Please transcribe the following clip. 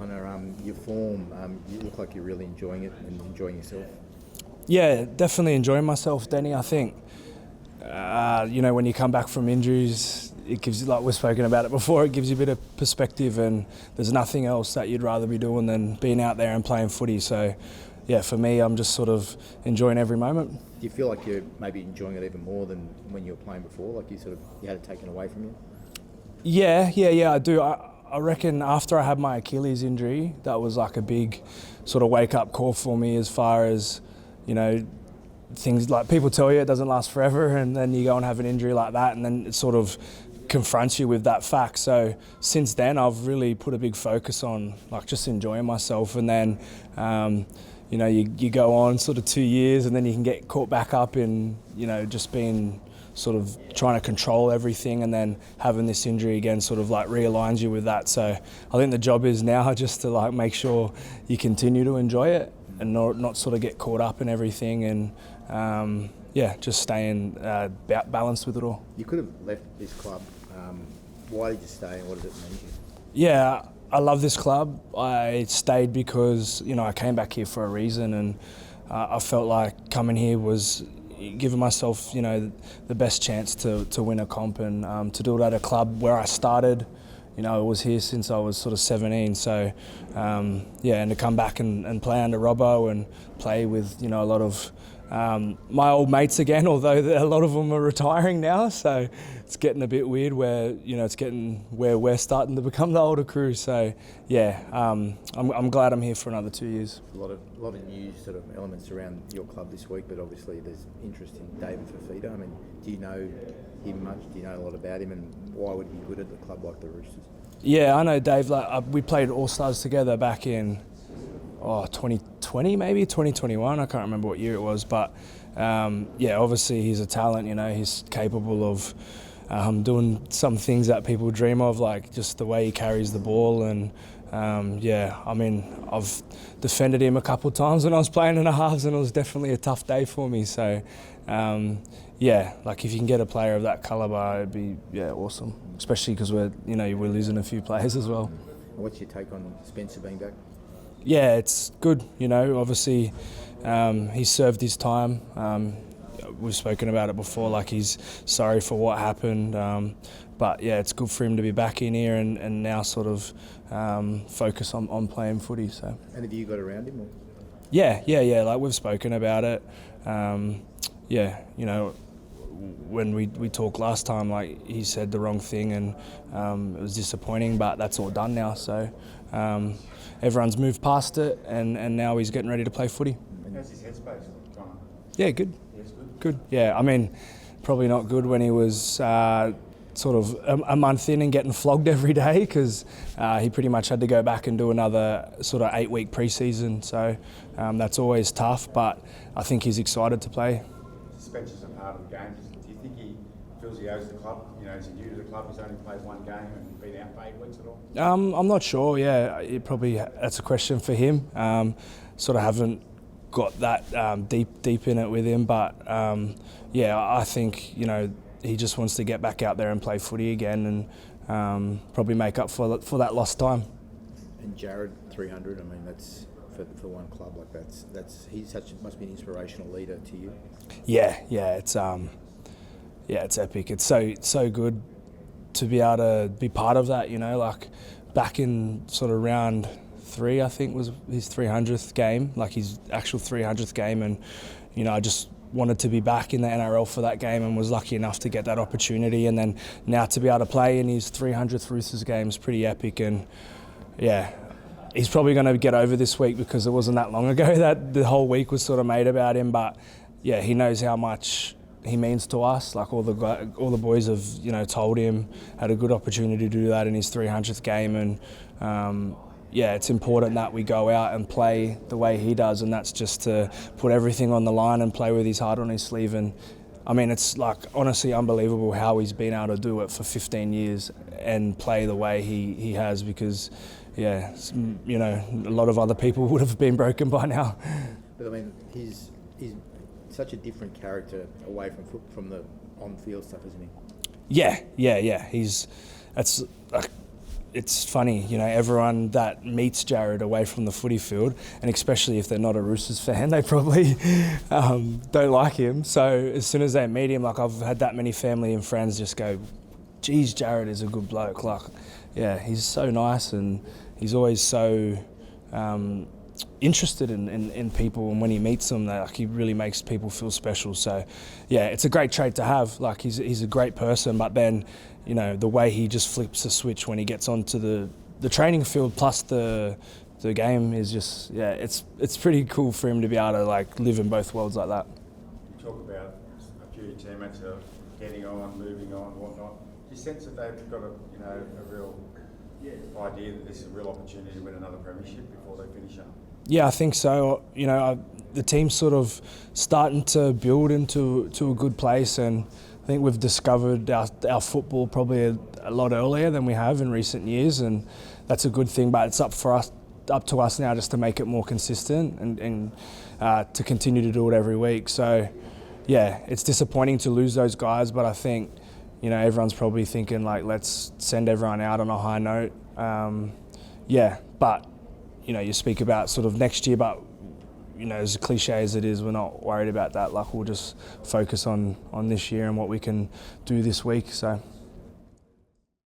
Connor, your form, you look like you're really enjoying it and enjoying yourself. Yeah, definitely enjoying myself, Denny. I think, when you come back from injuries, it gives you, like we've spoken about it before, it gives you a bit of perspective, and there's nothing else that you'd rather be doing than being out there and playing footy. So, yeah, for me, I'm just sort of enjoying every moment. Do you feel like you're maybe enjoying it even more than when you were playing before? Like you had it taken away from you? Yeah, I do. I reckon after I had my Achilles injury, that was like a big sort of wake-up call for me as far as, things like people tell you it doesn't last forever, and then you go and have an injury like that, and then it sort of confronts you with that fact. So since then, I've really put a big focus on like just enjoying myself, and then you go on sort of 2 years, and then you can get caught back up in just being sort of trying to control everything, and then having this injury again sort of like realigns you with that. So I think the job is now just to like make sure you continue to enjoy it and not sort of get caught up in everything, and just staying balanced with it all. You could have left this club. Why did you stay, and what does it mean to you? Yeah, I love this club. I stayed because I came back here for a reason, and I felt like coming here was giving myself the best chance to win a comp, and to do it at a club where I started. I was here since I was sort of 17, so and to come back and play under Robbo and play with a lot of my old mates again, although a lot of them are retiring now, so it's getting a bit weird where it's getting where we're starting to become the older crew. So I'm glad I'm here for another 2 years. A lot of new sort of elements around your club this week, but obviously there's interest in David Fafita. I mean, do you know him much? Do you know a lot about him, and why would he be good at a club like the Roosters? Yeah, I know Dave. We played All-Stars together back in 2020, maybe 2021. I can't remember what year it was, but obviously he's a talent. He's capable of doing some things that people dream of, like just the way he carries the ball. And I've defended him a couple of times when I was playing in the halves, and it was definitely a tough day for me. So if you can get a player of that calibre, it'd be awesome. Especially because we're losing a few players as well. What's your take on Spencer being back? Yeah, it's good. Obviously he's served his time. We've spoken about it before, like he's sorry for what happened. But yeah, it's good for him to be back in here and now sort of focus on playing footy. So. And have you got around him? Or? Yeah. Like we've spoken about it. When we talked last time, like he said the wrong thing, and it was disappointing, but that's all done now. So everyone's moved past it, and now he's getting ready to play footy. How's his headspace, Connor? Yeah, good. Yes, Good. Yeah, I mean, probably not good when he was sort of a month in and getting flogged every day, because he pretty much had to go back and do another sort of 8-week pre-season. So that's always tough, but I think he's excited to play. Suspensions are part of the game. Do you think he feels he owes the club? Is he new to the club? He's only played one game and been out for 8 weeks at all? I'm not sure. Yeah, that's a question for him. Sort of haven't got that deep in it with him, but I think he just wants to get back out there and play footy again, and probably make up for that lost time. And Jared, 300. I mean, that's for one club like that's he's must be an inspirational leader to you. Yeah, it's epic. It's so good to be able to be part of that. Like back in sort of round 3, I think was his 300th game, like his actual 300th game, and I just wanted to be back in the NRL for that game, and was lucky enough to get that opportunity, and then now to be able to play in his 300th Roosters game is pretty epic. And he's probably going to get over this week, because it wasn't that long ago that the whole week was sort of made about him, but he knows how much he means to us. Like all the boys have told him, had a good opportunity to do that in his 300th game, and it's important that we go out and play the way he does, and that's just to put everything on the line and play with his heart on his sleeve. And I mean, it's like honestly unbelievable how he's been able to do it for 15 years and play the way he has, because a lot of other people would have been broken by now. But I mean, he's such a different character away from the on-field stuff, isn't he? Yeah. it's funny, you know, everyone that meets Jared away from the footy field, and especially if they're not a Roosters fan, they probably don't like him. So as soon as they meet him, like I've had that many family and friends just go, geez, Jared is a good bloke. Like, yeah, he's so nice and he's always so interested in people, and when he meets them, like, he really makes people feel special. So yeah, it's a great trait to have. Like, he's a great person, but then, you know, the way he just flips the switch when he gets onto the training field plus the game is just, yeah, it's pretty cool for him to be able to like live in both worlds like that. You talk about a few teammates are getting on, moving on, whatnot. Do you sense that they've got a real idea that this is a real opportunity to win another premiership before they finish up? Yeah, I think so. You know, the team's sort of starting to build into a good place, and I think we've discovered our football probably a lot earlier than we have in recent years, and that's a good thing. But it's up to us now just to make it more consistent and to continue to do it every week. So, yeah, it's disappointing to lose those guys, but I think, you know, everyone's probably thinking like, let's send everyone out on a high note. Yeah, but you know, you speak about sort of next year, but you know, as cliche as it is, we're not worried about that. Like, we'll just focus on this year and what we can do this week. So.